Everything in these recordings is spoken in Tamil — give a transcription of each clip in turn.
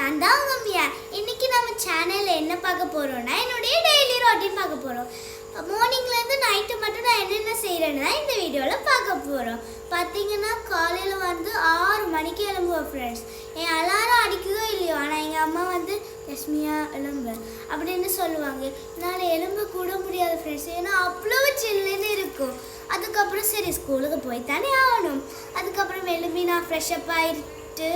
நான் தான் உங்க மியா. இன்னைக்கு நம்ம சேனல்ல என்ன பார்க்க போறோம்னா என்னுடைய டெய்லி ரொட்டீன் பார்க்க போறோம். மார்னிங்ல இருந்து நைட் மட்டும் நான் என்னென்ன செய்யறேன்னு இந்த வீடியோல பார்க்க போறோம். பாத்தீங்கன்னா காலையில வந்து 6 மணிக்கு எழும்புவேன் ஃப்ரெண்ட்ஸ். என் அலாரம் அடிக்குதோ இல்லையோ, ஆனால் எங்கள் அம்மா வந்து லட்சுமியா எழும்பு அப்படின்னு சொல்லுவாங்க. என்னால் எழும்ப கூட முடியாது ஃப்ரெண்ட்ஸ், ஏன்னா அவ்வளோ சில்லுன்னு இருக்கும். அதுக்கப்புறம் சரி ஸ்கூலுக்கு போய் தானே ஆகணும். அதுக்கப்புறம் எழும்பி நான் ஃப்ரெஷ்அப் ஆகிட்டு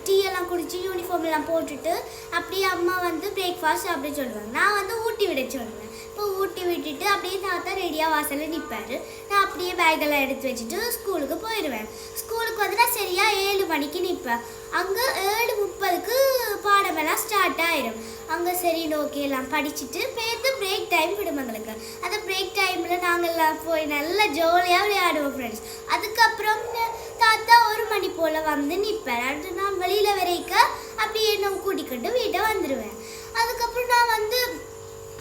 டீ எல்லாம் குடித்து யூனிஃபார்ம் எல்லாம் போட்டுட்டு அப்படியே அம்மா வந்து பிரேக்ஃபாஸ்ட் அப்படி சொல்லுவாங்க. நான் வந்து ஊட்டி விட சொல்லுவேன். இப்போ ஊட்டி விட்டுட்டு அப்படியே தாத்தா ரெடியாக வாசலில் நிற்பார். நான் அப்படியே பேக்கெல்லாம் எடுத்து வச்சுட்டு ஸ்கூலுக்கு போயிடுவேன். ஸ்கூலுக்கு வந்து நான் சரியாக 7 மணிக்கு நிற்பேன். அங்கே 7:30க்கு பாடமெல்லாம் ஸ்டார்ட் ஆகிடும். அங்கே சரி ஓகே எல்லாம் படிச்சுட்டு பேருந்து பிரேக் டைம் விடும் எங்களுக்கு. அந்த பிரேக் டைமில் நாங்கள்லாம் போய் நல்லா ஜாலியாக விளையாடுவோம் ஃப்ரெண்ட்ஸ். அதுக்கப்புறம் தாத்தா 1 மணி போல் வந்து நிற்பேன். அடுத்து நான் வெளியில் வரைக்க அப்படியே நான் கூட்டிக்கிட்டு வீட்டை வந்துடுவேன். அதுக்கப்புறம் நான் வந்து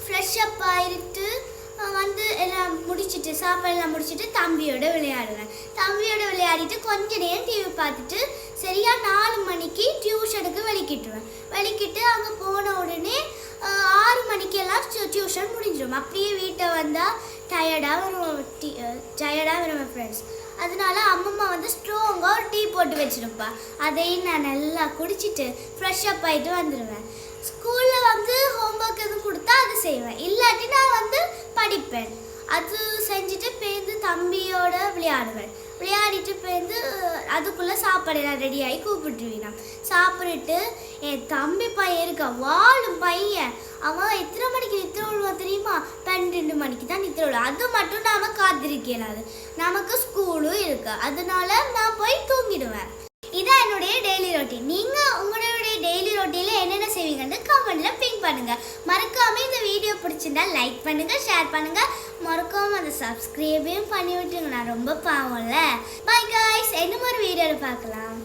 ஃப்ரெஷ்அப் ஆகிட்டு வந்து எல்லாம் முடிச்சுட்டு சாப்பாடெல்லாம் முடிச்சுட்டு தம்பியோட விளையாடுவேன். தம்பியோட விளையாடிட்டு கொஞ்ச நேரம் டிவி பார்த்துட்டு சரியாக 4 மணிக்கு டியூஷனுக்கு வெளிக்கிட்டு அங்கே போன உடனே 6 மணிக்கெல்லாம் டியூஷன் முடிஞ்சிடும். அப்படியே வீட்டை வந்தால் டயர்டாக வருவேன் ஃப்ரெண்ட்ஸ். அதனால அம்மம்மா வந்து ஸ்ட்ராங்காக ஒரு டீ போட்டு வச்சுருப்பா. அதையும் நான் நல்லா குடிச்சிட்டு ஃப்ரெஷ்அப் ஆகிட்டு வந்துடுவேன். ஸ்கூலில் வந்து ஹோம்ஒர்க் எதுவும் கொடுத்தா அது செய்வேன், இல்லாட்டி நான் வந்து படிப்பேன். அது செஞ்சுட்டு பேருந்து தம்பியோட விளையாடிட்டு பேருந்து அதுக்குள்ளே சாப்பாடு எல்லாம் ரெடியாகி கூப்பிட்டுருவீனா. சாப்பிட்டுட்டு என் தம்பி பையன் இருக்கா, வாழும் பையன். அவன் எத்தனை மணிக்கு நித்திர விழுவான் தெரியுமா? 12 மணிக்கு தான் நித்திர விழுவான். அது மட்டும் நாம காத்திருக்கலாது, நமக்கு ஸ்கூலும் இருக்கு. அதனால நான் போய் தூங்கிடுவேன். இதான் என்னுடைய டெய்லி ரொட்டீன். நீங்கள் உங்களுடைய டெய்லி ரொட்டீனில் என்னென்ன செய்வீங்கன்னு கமெண்ட்டில் பிங்க் பண்ணுங்கள். மறக்காமல் இந்த வீடியோ பிடிச்சிருந்தா லைக் பண்ணுங்கள், ஷேர் பண்ணுங்கள். மறக்காமல் அந்த சப்ஸ்கிரைபையும் பண்ணி விட்டுருங்க, நான் ரொம்ப பாவம்ல. பை காய்ஸ், இன்னும் ஒரு வீடியோவில் பார்க்கலாம்.